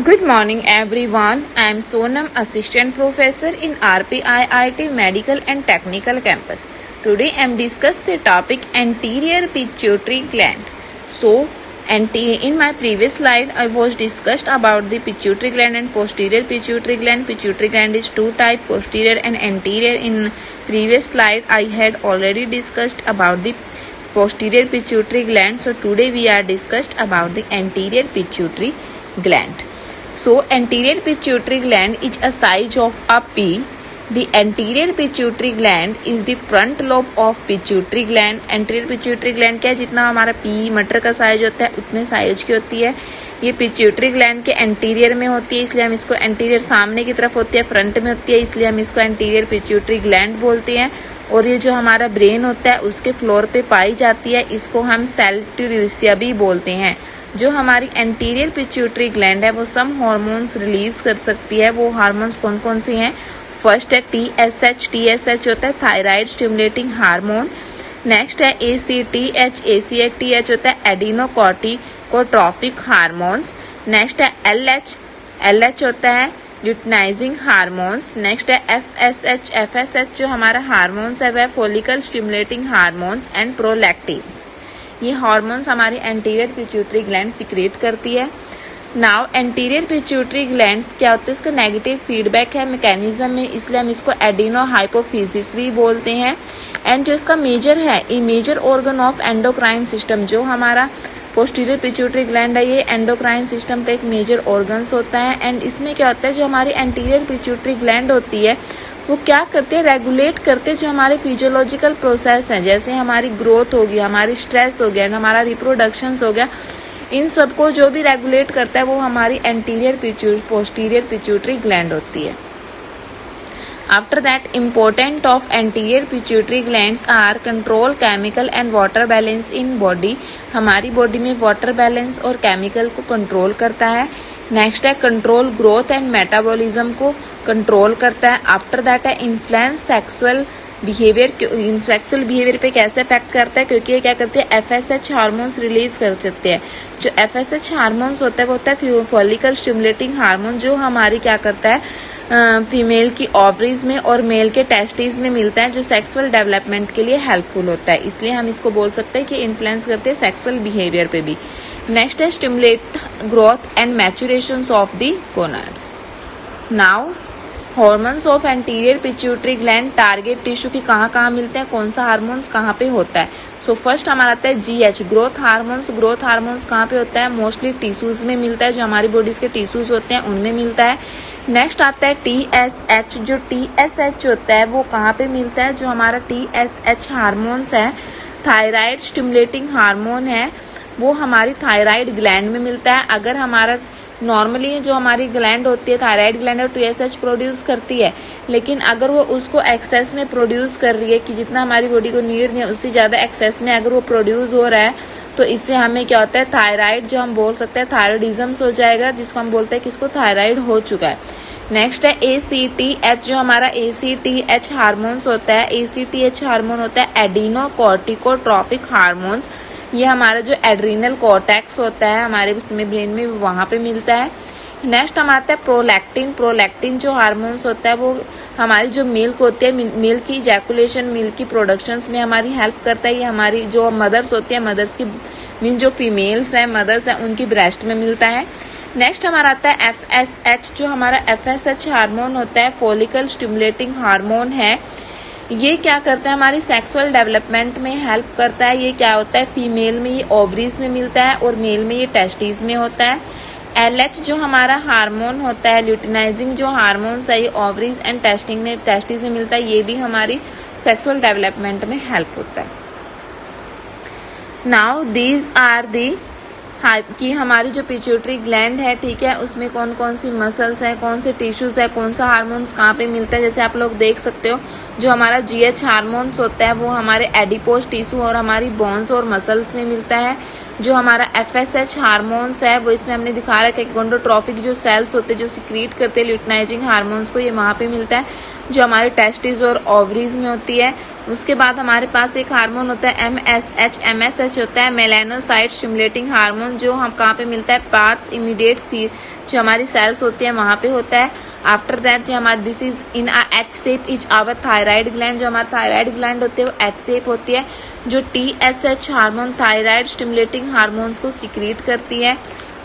Good morning everyone. I am Sonam, Assistant Professor in RPIIT Medical and Technical Campus. Today I am discuss the topic anterior pituitary gland. So, in my previous slide I was discussed about the pituitary gland and posterior pituitary gland. Pituitary gland is two type, posterior and anterior. In previous slide I had already discussed about the posterior pituitary gland. So today we are discussed about the anterior pituitary gland. So anterior pituitary gland is a size of a pea. The anterior pituitary gland is the front lobe of pituitary gland. Anterior pituitary gland क्या है, जितना हमारा P मटर का size होता है उतने size की होती है. ये पिट्यूटरी ग्लैंड के एंटीरियर में होती है, इसलिए हम इसको एंटीरियर सामने की तरफ होती है, फ्रंट में होती है, इसलिए हम इसको एंटीरियर पिट्यूटरी ग्लैंड बोलते हैं. और ये जो हमारा ब्रेन होता है उसके फ्लोर पे पाई जाती है, इसको हम सेल ट्यूरिसिया भी बोलते हैं. जो हमारी एंटीरियर पिट्यूटरी ग्लैंड है वो सम हार्मोन्स रिलीज कर सकती है. वो हार्मोन्स कौन कौन से हैं? फर्स्ट है TSH. TSH होता है थायराइड स्टिमुलेटिंग हार्मोन. नेक्स्ट है ACTH. ACTH होता है एडिनोकॉर्टिकोट्रोपिक हार्मोन्स. नेक्स्ट है LH. LH होता है ल्यूटिनाइजिंग हार्मोन्स. नेक्स्ट है FSH. FSH जो हमारा हार्मोन्स है वह फॉलिकल स्टिमुलेटिंग हार्मोन्स एंड प्रोलैक्टिन्स. ये हार्मोन्स हमारी एंटीरियर पिट्यूटरी ग्लैंड सिक्रेट करती है. नाउ एंटीरियर पिट्यूटरी ग्लैंड क्या होता है, इसका नेगेटिव फीडबैक है मैकेनिज्म में, इसलिए हम इसको एडिनो हाइपोफिजिस भी बोलते हैं. एंड जो इसका मेजर है, ये major organ of endocrine system, जो हमारा पोस्टीरियर पिट्यूटरी ग्लैंड है ये एंडोक्राइन सिस्टम का एक मेजर ऑर्गन्स होता है. एंड इसमें क्या होता है, जो हमारी एंटीरियर पिट्यूटरी ग्लैंड होती है वो क्या करते हैं, रेगुलेट करते हैं जो हमारे फिजियोलॉजिकल प्रोसेस हैं, जैसे हमारी ग्रोथ हो गई, हमारी स्ट्रेस हो गया, हमारा रिप्रोडक्शन हो गया. इन सब को जो भी रेगुलेट करता है वो हमारी एंटीरियर पोस्टीरियर पिट्यूटरी ग्लैंड होती है. After that important of anterior pituitary glands are control chemical and water balance in body. हमारी बॉडी में वाटर बैलेंस और केमिकल को कंट्रोल करता है. नेक्स्ट है कंट्रोल ग्रोथ एंड मेटाबॉलिज्म को कंट्रोल करता है. आफ्टर दैट है influence sexual behaviour. Sexual behaviour पे कैसे इफेक्ट करता है, क्योंकि ये क्या करते हैं FSH हार्मोन्स रिलीज कर सकते हैं. जो FSH हार्मोन्स होता है वो होता है फॉलिकल स्टिमुलेटिंग हार्मोन, जो हमारी क्या करता है फीमेल की ओवरीज में और मेल के टेस्टिस में मिलता है, जो सेक्सुअल डेवलपमेंट के लिए हेल्पफुल होता है. इसलिए हम इसको बोल सकते हैं कि इन्फ्लुएंस करते हैं सेक्सुअल बिहेवियर पे भी. नेक्स्ट है stimulate growth and maturation of the gonads. Now hormones of anterior pituitary gland target tissue की कहाँ मिलते हैं, कौन सा हार्मोन्स कहाँ पे होता है. सो फर्स्ट हमारा आता है GH growth hormones. Growth hormones कहाँ पे होता है, मोस्टली टिश्यूज में मिलता है, जो हमारी बॉडीज के टिश्यूज होते हैं उनमें मिलता है. नेक्स्ट आता है TSH. जो TSH होता है वो कहाँ पे मिलता है, जो हमारा TSH हार्मोन्स है थायराइड स्टिमुलेटिंग हार्मोन है, वो हमारी थायराइड ग्लैंड में मिलता है. अगर हमारा नॉर्मली जो हमारी ग्लैंड होती है थायराइड ग्लैंड और TSH प्रोड्यूस करती है, लेकिन अगर वो उसको एक्सेस में प्रोड्यूस कर रही है कि जितना हमारी बॉडी को नीड नहीं है उससे ज़्यादा एक्सेस में अगर वो प्रोड्यूस हो रहा है, तो इससे हमें क्या होता है थायराइड, जो हम बोल सकते हैं थायराइडिज्म हो जाएगा, जिसको हम बोलते हैं कि इसको थायराइड हो चुका है. नेक्स्ट है ACTH. जो हमारा ACTH हार्मोन्स होता है, ACTH हार्मोन होता है एडिनोकॉर्टिकोट्रोपिक हार्मोन्स. ये हमारा जो एड्रीनल कॉर्टेक्स होता है हमारे उसमें ब्रेन में वहाँ पे मिलता है. नेक्स्ट हम आता है प्रोलैक्टिन. प्रोलैक्टिन जो हार्मोन्स होता है वो हमारी जो मिल्क होती है, मिल्क की इजैकुलेशन, मिल्क की प्रोडक्शंस में हमारी हेल्प करता है. ये हमारी जो मदर्स होती है, मदर्स की मीन जो फीमेल्स हैं मदर्स हैं उनकी ब्रेस्ट में मिलता है. नेक्स्ट हमारा आता है FSH. जो हमारा FSH हार्मोन होता है फॉलिकल स्टिमुलेटिंग हार्मोन है. ये क्या करता है, हमारी सेक्सुअल डेवलपमेंट में हेल्प करता है. ये क्या होता है, फीमेल में ये ओवरीज में मिलता है और मेल में ये टेस्टिस में होता है. LH जो हमारा हार्मोन होता है ल्यूटिनाइजिंग जो हार्मोन्स है, ये ओवरीज एंड टेस्टिस में मिलता है. ये भी हमारी सेक्सुअल डेवलपमेंट में हेल्प होता है. नाउ दीज आर दी कि हमारी जो पिट्यूटरी ग्लैंड है, ठीक है, उसमें कौन कौन सी मसल्स है, कौन से टिश्यूज है, कौन सा हार्मोन्स कहाँ पे मिलता है. जैसे आप लोग देख सकते हो जो हमारा GH हार्मोन्स होता है वो हमारे एडिपोज टिश्यू और हमारी बोन्स और मसल्स में मिलता है. जो हमारा FSH हार्मोन्स है वो इसमें हमने दिखा रखा है गोंडोट्रोपिक जो सेल्स होते हैं जो सिक्रीट करते हैं ल्यूटिनाइजिंग हार्मोन्स को, ये वहाँ पे मिलता है. जो हमारे टेस्टिस और ओवरीज में होती है। उसके बाद हमारे पास एक हार्मोन होता है MSH होता है मेलानोसाइट स्टिमुलेटिंग हार्मोन, जो हम कहाँ पे मिलता है, पार्ट्स इमीडिएट सी जो हमारी सेल्स होती है वहाँ पे होता है। आफ्टर दैट जो हमारे this is in H shape is our thyroid gland, जो हमारा थायराइड ग्लैंड होती है वो H शेप होती है, जो TSH hormone thyroid stimulating hormones को सिक्रीट करती है।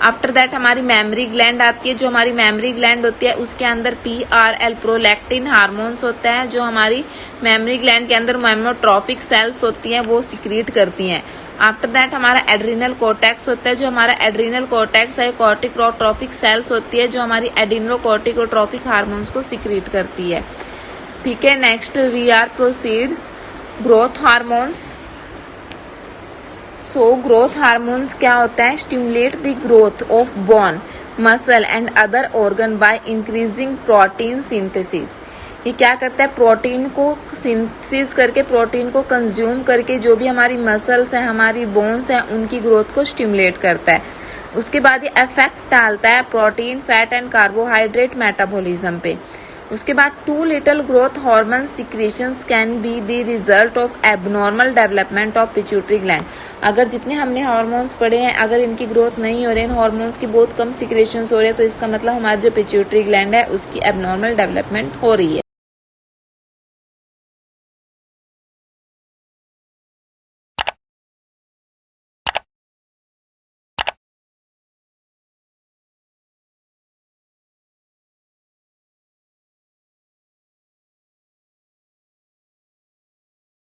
आफ्टर दैट हमारी मेमोरी ग्लैंड आती है, जो हमारी मेमोरी ग्लैंड होती है उसके अंदर PRL प्रोलैक्टिन हार्मोन्स होता है, जो हमारी मेमोरी ग्लैंड के अंदर मेमोट्रॉफिक सेल्स होती हैं वो सिक्रीट करती हैं। आफ्टर दैट हमारा एड्रिनल कोर्टेक्स होता है, जो हमारा एड्रिनल कोर्टेक्स है कॉर्टिकोट्रॉफिक सेल्स होती है, जो हमारी एडिनोकॉर्टिकोट्रॉफिक हार्मोन्स को सिक्रीट करती है। ठीक है, next we are proceed growth hormones. So growth hormones क्या होता है, stimulate the growth of bone muscle and other organ by increasing protein synthesis. ये क्या करता है, प्रोटीन को सिंथेसिस करके, प्रोटीन को कंज्यूम करके जो भी हमारी मसल्स हैं, हमारी बोन्स हैं, उनकी ग्रोथ को स्टिमुलेट करता है। उसके बाद ये इफेक्ट डालता है protein, fat and carbohydrate metabolism पे। उसके बाद too little growth hormone secretions can be the result of abnormal development of pituitary gland. अगर जितने हमने हार्मोन्स पढ़े हैं अगर इनकी ग्रोथ नहीं हो रही है, हार्मोन्स की बहुत कम सिक्रेशंस हो रहे हैं, तो इसका मतलब हमारी जो पिट्यूटरी ग्लैंड है उसकी एबनॉर्मल डेवलपमेंट हो रही है।